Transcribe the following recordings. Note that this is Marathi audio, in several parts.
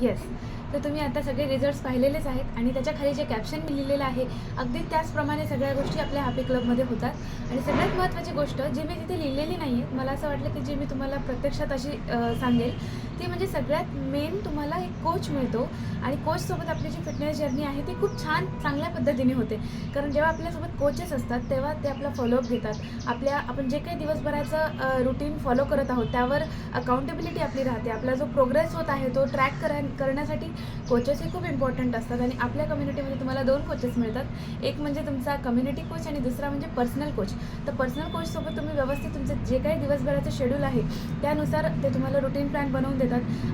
येस. तर तुम्ही आता सगळे रिझल्ट्स पाहिलेलेच आहेत आणि त्याच्या खाली जे कॅप्शन मी लिहिलेलं आहे, अगदी त्याचप्रमाणे सगळ्या गोष्टी आपल्या हॅपी क्लबमध्ये होतात. आणि सगळ्यात महत्त्वाची गोष्ट जी मी तिथे लिहिलेली नाही आहे, मला असं वाटलं की जी मी तुम्हाला प्रत्यक्षात अशी सांगेल, ती म्हणजे सगळ्यात मेन तुम्हाला एक कोच मिळतो आणि कोचसोबत आपली जी फिटनेस जर्नी आहे ती खूप छान चांगल्या पद्धतीने होते. कारण जेव्हा आपल्यासोबत कोचेस असतात तेव्हा ते आपला फॉलोअप घेतात. आपण जे काही दिवसभराचं रुटीन फॉलो करत आहोत त्यावर अकाउंटेबिलिटी आपली राहते. आपला जो प्रोग्रेस होत आहे तो ट्रॅक करण्यासाठी कोचेस हे खूप इम्पॉर्टंट असतात. आणि आपल्या कम्युनिटीमध्ये तुम्हाला 2 कोचेस मिळतात. एक म्हणजे तुमचा कम्युनिटी कोच आणि दुसरा म्हणजे पर्सनल कोच. तर पर्सनल कोचसोबत तुम्ही व्यवस्थित तुमचं जे काही दिवसभराचं शेड्यूल आहे त्यानुसार ते तुम्हाला रुटीन प्लॅन बनवून देतात.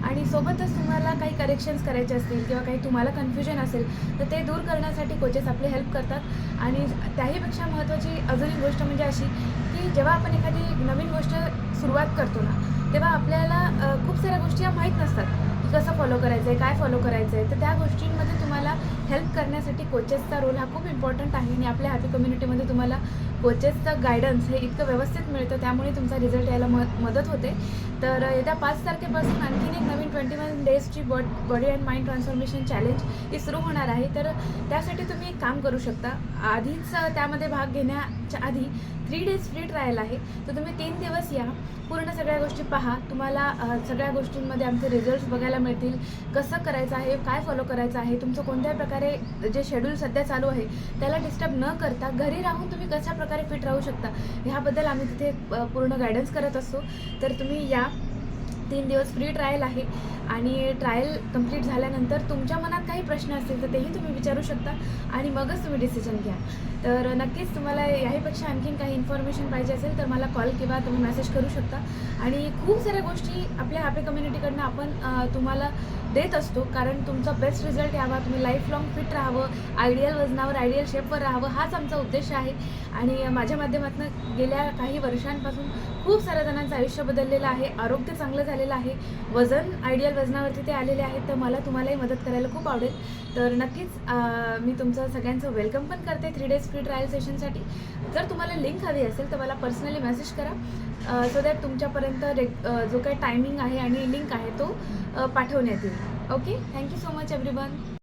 आणि सोबतच तुम्हाला काही करेक्शन्स करायचे असतील किंवा काही तुम्हाला कन्फ्युजन असेल तर ते दूर करण्यासाठी कोचेस आपली हेल्प करतात. आणि त्याहीपेक्षा महत्त्वाची अजून एक गोष्ट म्हणजे अशी की जेव्हा आपण एखादी नवीन गोष्ट सुरुवात करतो ना, तेव्हा आपल्याला खूप साऱ्या गोष्टी ह्या माहीत नसतात की कसं फॉलो करायचं आहे, काय फॉलो करायचं आहे. तर त्या गोष्टींमध्ये तुम्हाला हेल्प करण्यासाठी कोचेसचा रोल हा खूप इम्पॉर्टंट आहे. आणि आपल्या हॅपी कम्युनिटीमध्ये तुम्हाला कोचेसचं गायडन्स हे इतकं व्यवस्थित मिळतं, त्यामुळे तुमचा रिझल्ट यायला मदत होते. तर येत्या 5 तारखेपासून आणखीन एक नवीन 21 डेजची body and mind transformation challenge ही सुरू होणार आहे. तर त्यासाठी तुम्ही एक काम करू शकता. आधीच त्यामध्ये भाग घेण्याच्या आधी 3 डेज फ्री ट्रायल आहे. तर तुम्ही 3 दिवस या, पूर्ण सगळ्या गोष्टी पहा. तुम्हाला सगळ्या गोष्टींमध्ये आमचे रिझल्ट्स बघायला मिळतील. कसं करायचं आहे, काय फॉलो करायचं आहे, तुमचं कोणत्या प्रकारे जे शेड्यूल सध्या चालू आहे त्याला डिस्टर्ब न करता घरी राहून तुम्ही कशा प्रकारे फिट राहू शकता ह्याबद्दल आम्ही तिथे पूर्ण गायडन्स करत असतो. तर तुम्ही या. 3 दिवस फ्री ट्रायल आहे. आणि ट्रायल कंप्लीट झाल्यानंतर तुमच्या मनात काही प्रश्न असतील तर तेही तुम्ही विचारू शकता आणि मगच तुम्ही डिसिजन घ्या. तर नक्कीच तुम्हाला याहीपेक्षा आणखीन काही इन्फॉर्मेशन पाहिजे असेल तर मला कॉल किंवा तुम्ही मेसेज करू शकता. आणि खूप साऱ्या गोष्टी आपल्या हॅपी कम्युनिटीकडनं आपण तुम्हाला देत असतो. कारण तुमचा बेस्ट रिझल्ट यावा, तुम्ही लाईफ लाँग फिट राहावं, आयडियल वजनावर, आयडियल शेपवर राहावं, हाच आमचा उद्देश आहे. आणि माझ्या माध्यमातून गेल्या काही वर्षांपासून खूप साऱ्या जणांचं आयुष्य बदललेलं आहे, आरोग्य चांगलं झालेलं आहे, वजन आयडियल वजनावरती ते आलेले आहेत. तर मला तुम्हालाही मदत करायला खूप आवडेल. तर नक्कीच मी तुमचं सगळ्यांचं वेलकम पण करते 3 डेज फ्री ट्रायल सेशनसाठी. जर तुम्हाला लिंक हवी असेल तर मला पर्सनली मेसेज करा, सो दॅट तुमच्यापर्यंत जो काही टायमिंग आहे आणि लिंक आहे तो पाठवण्यात येईल. Okay, thank you so much everyone.